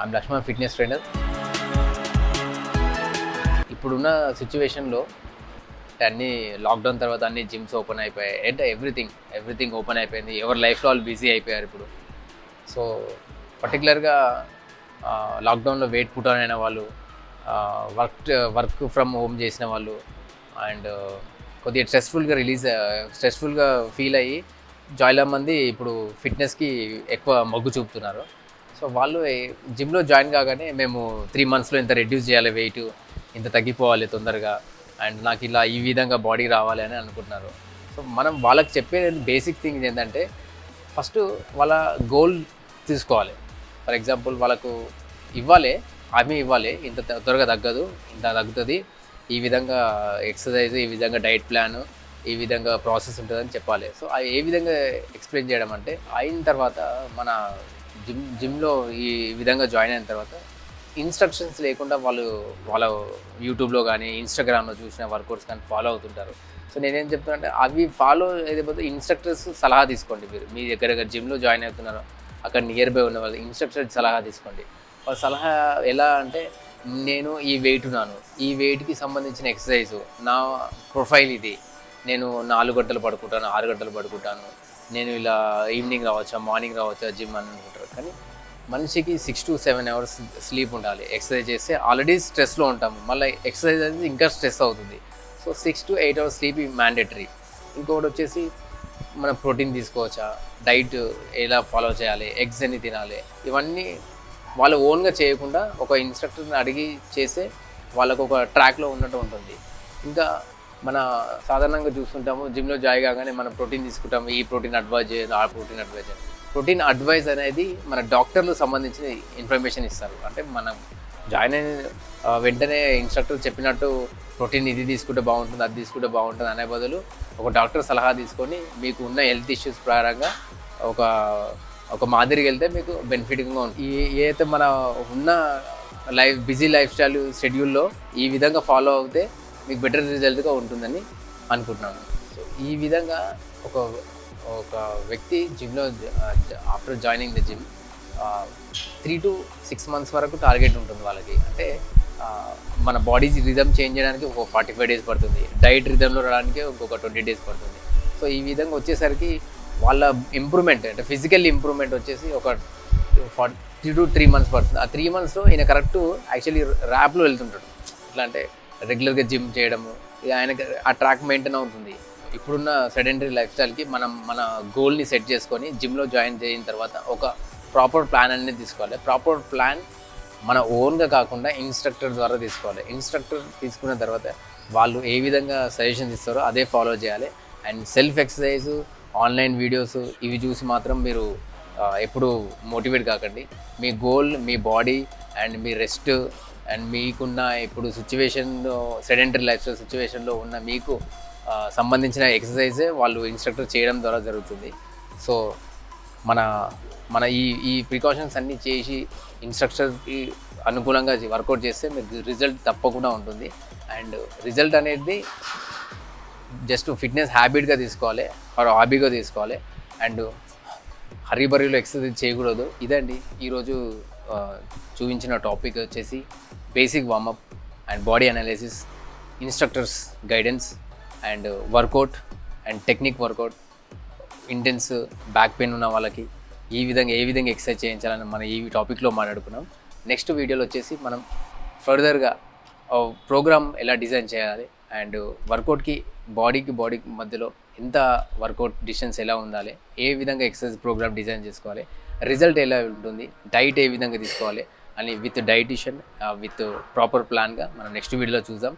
I'm Laxman fitness trainer. ఇప్పుడున్న సిచ్యువేషన్లో అన్నీ లాక్డౌన్ తర్వాత అన్ని జిమ్స్ ఓపెన్ అయిపోయాయి. అంటే ఎవ్రీథింగ్ ఓపెన్ అయిపోయింది. ఎవరి లైఫ్లో వాళ్ళు బిజీ అయిపోయారు ఇప్పుడు. సో పర్టికులర్గా లాక్డౌన్లో వెయిట్ పుట్ ఆన్ అయిన వాళ్ళు, వర్క్ ఫ్రమ్ హోమ్ చేసిన వాళ్ళు అండ్ కొద్దిగా స్ట్రెస్ఫుల్గా ఫీల్ అయ్యి చాలా మంది ఇప్పుడు ఫిట్నెస్కి ఎక్కువ మొగ్గు చూపుతున్నారు. సో వాళ్ళు జిమ్లో జాయిన్ కాగానే మేము 3 monthsలో ఇంత రెడ్యూస్ చేయాలి, వెయిట్ ఇంత తగ్గిపోవాలి తొందరగా, అండ్ నాకు ఇలా ఈ విధంగా బాడీ రావాలి అని అనుకుంటున్నారు. సో మనం వాళ్ళకి చెప్పేది బేసిక్ థింగ్ ఏంటంటే ఫస్ట్ వాళ్ళ గోల్ తీసుకోవాలి. ఫర్ ఎగ్జాంపుల్ వాళ్ళకు హామీ ఇవ్వాలి, ఇంత త్వరగా తగ్గదు, ఇంత తగ్గుతుంది, ఈ విధంగా ఎక్సర్సైజ్, ఈ విధంగా డైట్ ప్లాన్, ఈ విధంగా ప్రాసెస్ ఉంటుందని చెప్పాలి. సో అది ఏ విధంగా ఎక్స్ప్లెయిన్ చేయడం అంటే అయిన తర్వాత మన జిమ్లో ఈ విధంగా జాయిన్ అయిన తర్వాత ఇన్స్ట్రక్షన్స్ లేకుండా వాళ్ళ యూట్యూబ్లో కానీ ఇన్స్టాగ్రామ్లో చూసిన వర్కౌట్స్ కానీ ఫాలో అవుతుంటారు. సో నేనేం చెప్తానంటే అవి ఫాలో అయిపోతే ఇన్స్ట్రక్టర్స్ సలహా తీసుకోండి. మీ దగ్గర జిమ్లో జాయిన్ అవుతున్నారో అక్కడ నియర్ బై ఉన్న వాళ్ళు ఇన్స్ట్రక్టర్ సలహా తీసుకోండి. వాళ్ళ సలహా ఎలా అంటే నేను ఈ వెయిట్ ఉన్నాను, ఈ వెయిట్కి సంబంధించిన ఎక్సర్సైజు, నా ప్రొఫైల్ ఇది, నేను 4 గంటలు పడుకుంటాను, 6 గంటలు పడుకుంటాను, నేను ఇలా ఈవినింగ్ రావచ్చా, మార్నింగ్ రావచ్చా జిమ్ అని అనుకుంటారు. కానీ మనిషికి 6 to 7 hours స్లీప్ ఉండాలి. ఎక్సర్సైజ్ చేస్తే ఆల్రెడీ స్ట్రెస్లో ఉంటాము, మళ్ళీ ఎక్సర్సైజ్ అనేది ఇంకా స్ట్రెస్ అవుతుంది. So 6 to 8 hours sleep mandatory. ఇంకొకటి వచ్చేసి మనం ప్రోటీన్ తీసుకోవచ్చా, డైట్ ఎలా ఫాలో చేయాలి, ఎగ్స్ ఎన్ని తినాలి, ఇవన్నీ వాళ్ళు ఓన్గా చేయకుండా ఒక ఇన్స్ట్రక్టర్ని అడిగి చేస్తే వాళ్ళకు ఒక ట్రాక్లో ఉన్నట్టు ఉంటుంది. ఇంకా మన సాధారణంగా చూస్తుంటాము జిమ్లో జాయిన్ కాగానే మనం ప్రోటీన్ తీసుకుంటాము, ఈ ప్రోటీన్ అడ్వైజ్ చేయాలి, ఆ ప్రోటీన్ అడ్వైజ్ చేయాలి. ప్రోటీన్ అడ్వైజ్ అనేది మన డాక్టర్లు సంబంధించిన ఇన్ఫర్మేషన్ ఇస్తారు. అంటే మనం జాయిన్ అయిన వెంటనే ఇన్స్ట్రక్టర్ చెప్పినట్టు ప్రోటీన్ ఇది తీసుకుంటే బాగుంటుంది, అది తీసుకుంటే బాగుంటుంది అనే బదులు ఒక డాక్టర్ సలహా తీసుకొని మీకు ఉన్న హెల్త్ ఇష్యూస్ ప్రకారంగా ఒక మాదిరికి వెళ్తే మీకు బెనిఫిట్గా ఉంటుంది. ఏదైతే మన ఉన్న బిజీ లైఫ్ స్టైల్ షెడ్యూల్లో ఈ విధంగా ఫాలో అవుతే మీకు బెటర్ రిజల్ట్గా ఉంటుందని అనుకుంటున్నాను. సో ఈ విధంగా ఒక వ్యక్తి జిమ్లో after joining the gym 3 to 6 months వరకు టార్గెట్ ఉంటుంది వాళ్ళకి. అంటే మన బాడీ రిథమ్ చేంజ్ చేయడానికి ఒక 45 days పడుతుంది, డైట్ రిథమ్లో రావడానికి ఇంకొక 20 days పడుతుంది. సో ఈ విధంగా వచ్చేసరికి వాళ్ళ ఇంప్రూవ్మెంట్ అంటే ఫిజికల్ ఇంప్రూవ్మెంట్ వచ్చేసి ఒక 2 to 3 months పడుతుంది. ఆ 3 monthsలో ఈయన కరెక్ట్ యాక్చువల్లీ ర్యాప్లో వెళ్తుంటాడు. ఎట్లా అంటే రెగ్యులర్గా జిమ్ చేయడము, ఆయనకి ఆ ట్రాక్ మెయింటైన్ అవుతుంది. ఇప్పుడున్న సెడెంటరీ లైఫ్ స్టైల్కి మనం మన గోల్ని సెట్ చేసుకొని జిమ్లో జాయిన్ చేయిన తర్వాత ఒక ప్రాపర్ ప్లాన్ అనేది తీసుకోవాలి. ప్రాపర్ ప్లాన్ మన ఓన్గా కాకుండా ఇన్స్ట్రక్టర్ ద్వారా తీసుకోవాలి. ఇన్స్ట్రక్టర్ తీసుకున్న తర్వాత వాళ్ళు ఏ విధంగా సజెషన్స్ ఇస్తారో అదే ఫాలో చేయాలి. And self exercise, online videos ఇవి చూసి మాత్రం మీరు ఎప్పుడు మోటివేట్ కాకండి. మీ గోల్, మీ బాడీ అండ్ మీ రెస్ట్ అండ్ మీకున్న ఇప్పుడు సెడెంటరీ లైఫ్ స్టైల్ సిచ్యువేషన్లో ఉన్న మీకు సంబంధించిన ఎక్సర్సైజే వాళ్ళు ఇన్స్ట్రక్టర్ చేయడం ద్వారా జరుగుతుంది. సో మన ఈ ప్రికాషన్స్ అన్నీ చేసి ఇన్స్ట్రక్టర్కి అనుకూలంగా వర్కౌట్ చేస్తే మీకు రిజల్ట్ తప్పకుండా ఉంటుంది. అండ్ రిజల్ట్ అనేది జస్ట్ ఫిట్నెస్ హ్యాబిట్గా తీసుకోవాలి, హాబీగా తీసుకోవాలి. అండ్ హరీబరీలో ఎక్సర్సైజ్ చేయకూడదు. ఇదండి ఈరోజు చూపించిన టాపిక్ వచ్చేసి basic warmup and body analysis, instructors guidance and workout and technique workout, intense back pain ఉన్న వాళ్ళకి ఏ విధంగా ఎక్సర్సైజ్ చేయించాలని మనం ఈ టాపిక్లో మాట్లాడుకున్నాం. నెక్స్ట్ వీడియోలో వచ్చేసి మనం ఫర్దర్గా ప్రోగ్రామ్ ఎలా డిజైన్ చేయాలి అండ్ వర్కౌట్కి బాడీకి మధ్యలో ఎంత వర్కౌట్ డిస్టెన్స్ ఎలా ఉండాలి, ఏ విధంగా ఎక్సర్సైజ్ ప్రోగ్రామ్ డిజైన్ చేసుకోవాలి, రిజల్ట్ ఎలా ఉంటుంది, డైట్ ఏ విధంగా తీసుకోవాలి అని విత్ డైటిషియన్ విత్ ప్రాపర్ ప్లాన్గా మనం నెక్స్ట్ వీడియోలో చూద్దాం.